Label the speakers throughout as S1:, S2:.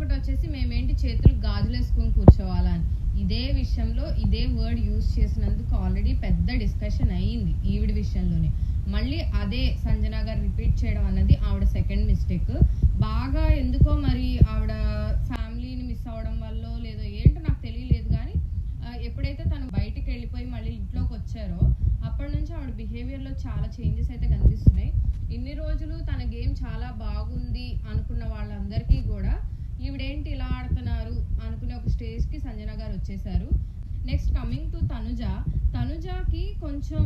S1: ఇంకొకటి వచ్చేసి మేమేంటి చేతులు గాజులు వేసుకొని కూర్చోవాలని, ఇదే విషయంలో ఇదే వర్డ్ యూజ్ చేసినందుకు ఆల్రెడీ పెద్ద డిస్కషన్ అయ్యింది ఈవిడ విషయంలోనే. మళ్ళీ అదే సంజన గారు రిపీట్ చేయడం అన్నది ఆవిడ సెకండ్ మిస్టేక్. బాగా ఎందుకో మరి ఆవిడ ఫ్యామిలీని మిస్ అవ్వడం వల్ల లేదో ఏంటో నాకు తెలియలేదు, కానీ ఎప్పుడైతే తను బయటికి వెళ్ళిపోయి మళ్ళీ ఇంట్లోకి వచ్చారో అప్పటి నుంచి ఆవిడ బిహేవియర్లో చాలా చేంజెస్ అయితే కనిపిస్తున్నాయి. ఇన్ని రోజులు తన గేమ్ చాలా బాగుంది అనుకున్న వాళ్ళందరికీ కూడా ఈవిడేంటి ఇలా ఆడుతున్నారు అనుకునే ఒక స్టేజ్కి సంజన గారు వచ్చేసారు. నెక్స్ట్ కమింగ్ టు తనుజాకి కొంచెం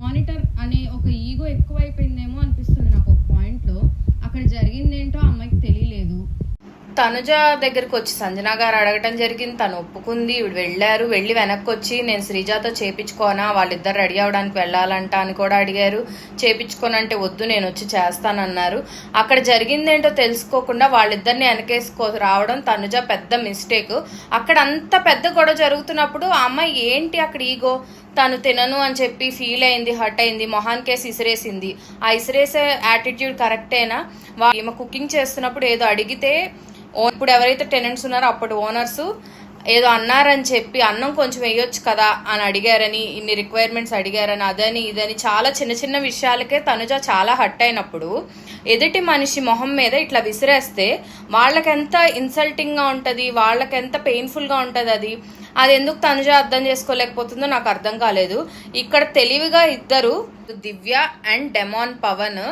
S1: మానిటర్ అనే ఒక ఈగో ఎక్కువైపోయిందేమో అనిపిస్తుంది నాకు ఒక పాయింట్లో. అక్కడ జరిగిందేంటో అమ్మాయికి తెలియలేదు.
S2: తనుజ దగ్గరికి వచ్చి సంజన గారు అడగటం జరిగింది, తను ఒప్పుకుంది. వెళ్ళారు, వెళ్ళి వెనక్కి వచ్చి నేను శ్రీజాతో చేపించుకోనా, వాళ్ళిద్దరు రెడీ అవడానికి వెళ్ళాలంట అని కూడా అడిగారు. చేపించుకోనంటే వద్దు నేను వచ్చి చేస్తానన్నారు. అక్కడ జరిగిందేంటో తెలుసుకోకుండా వాళ్ళిద్దరిని వెనకేసుకో రావడం తనుజ పెద్ద మిస్టేక్. అక్కడ అంత పెద్ద గొడవ జరుగుతున్నప్పుడు ఆ అమ్మాయి ఏంటి అక్కడ ఈగో, తను తినను అని చెప్పి ఫీల్ అయింది, హర్ట్ అయింది, మొహాన్కేసి ఇసిరేసింది. ఆ ఇసిరేసే యాటిట్యూడ్ కరెక్టేనా? ఈమె కుకింగ్ చేస్తున్నప్పుడు ఏదో అడిగితే ఇప్పుడు ఎవరైతే టెనెంట్స్ ఉన్నారో అప్పుడు ఓనర్స్ ఏదో అన్నారని చెప్పి అన్నం కొంచెం వేయొచ్చు కదా అని అడిగారని, ఇన్ని రిక్వైర్మెంట్స్ అడిగారని, అదని ఇదని చాలా చిన్న చిన్న విషయాలకే తనుజ చాలా హర్ట్ అయినప్పుడు ఎదుటి మనిషి మొహం మీద ఇట్లా విసిరేస్తే వాళ్ళకెంత ఇన్సల్టింగ్గా ఉంటుంది, వాళ్ళకెంత పెయిన్ఫుల్గా ఉంటుంది. అది ఎందుకు తనుజ అర్థం చేసుకోలేకపోతుందో నాకు అర్థం కాలేదు. ఇక్కడ తెలివిగా ఇద్దరు దివ్య అండ్ డెమాన్ పవన్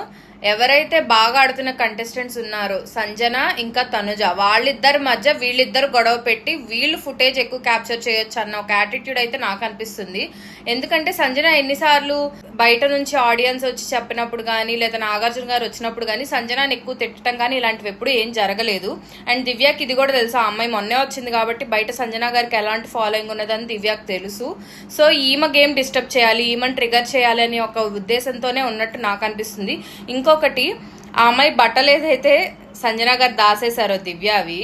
S2: ఎవరైతే బాగా ఆడుతున్న కంటెస్టెంట్స్ ఉన్నారో సంజన ఇంకా తనుజ, వాళ్ళిద్దరి మధ్య వీళ్ళిద్దరు గొడవ పెట్టి వీళ్ళు ఫుటేజ్ ఎక్కువ క్యాప్చర్ చేయొచ్చు అన్న ఒక యాటిట్యూడ్ అయితే నాకు అనిపిస్తుంది. ఎందుకంటే సంజన ఎన్నిసార్లు బయట నుంచి ఆడియన్స్ వచ్చి చెప్పినప్పుడు కానీ లేదా నాగార్జున గారు వచ్చినప్పుడు కానీ సంజనాని ఎక్కువ తిట్టడం కానీ ఇలాంటివి ఎప్పుడు ఏం జరగలేదు. అండ్ దివ్యకి ఇది కూడా తెలుసు, ఆ అమ్మాయి మొన్నే వచ్చింది కాబట్టి బయట సంజన గారికి ఎలాంటి ఫాలోయింగ్ ఉన్నదని దివ్యకి తెలుసు. సో ఈమె గేమ్ డిస్టర్బ్ చేయాలి, ఈమెను ట్రిగర్ చేయాలి అని ఒక ఉద్దేశంతోనే ఉన్నట్టు నాకు అనిపిస్తుంది. ఇంకొకటి, ఆ అమ్మాయి బట్టలు ఏదైతే సంజన గారు దాసేశారో దివ్యవి,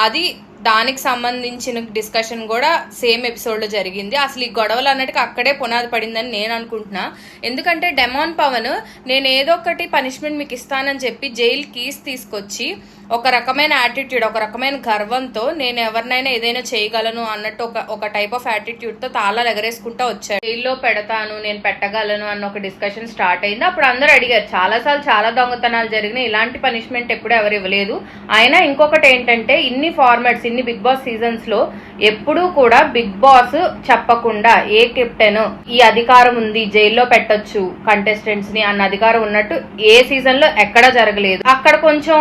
S2: అది దానికి సంబంధించిన డిస్కషన్ కూడా సేమ్ ఎపిసోడ్లో జరిగింది. అసలు ఈ గొడవలు అన్నట్టుగా అక్కడే పునాది పడిందని నేను అనుకుంటున్నా. ఎందుకంటే డెమాన్ పవన్ నేను ఏదో ఒకటి పనిష్మెంట్ మీకు ఇస్తానని చెప్పి జైలు కీస్ తీసుకొచ్చి ఒక రకమైన యాటిట్యూడ్, ఒక రకమైన గర్వంతో నేను ఎవరినైనా ఏదైనా చేయగలను అన్నట్టు ఒక టైప్ ఆఫ్ యాటిట్యూడ్తో తాళాలు ఎగరేసుకుంటూ వచ్చాడు. జైల్లో పెడతాను, నేను పెట్టగలను అన్న ఒక డిస్కషన్ స్టార్ట్ అయింది. అప్పుడు అందరూ అడిగారు, చాలాసార్లు చాలా దొంగతనాలు జరిగినాయి, ఇలాంటి పనిష్మెంట్ ఎప్పుడు ఎవరు ఇవ్వలేదు. అయినా ఇంకొకటి ఏంటంటే ఇన్ని ఫార్మాట్స్, ఇన్ని బిగ్ బాస్ సీజన్స్ లో ఎప్పుడూ కూడా బిగ్ బాస్ చెప్పకుండా ఏ కెప్టెన్ ఈ అధికారం ఉంది జైల్లో పెట్టొచ్చు కంటెస్టెంట్స్ ని అన్న అధికారం ఉన్నట్టు ఏ సీజన్ లో ఎక్కడా జరగలేదు. అక్కడ కొంచెం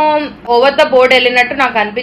S2: ఓవర్ ద బోర్డ్ వెళ్ళినట్టు నాకు అనిపించింది.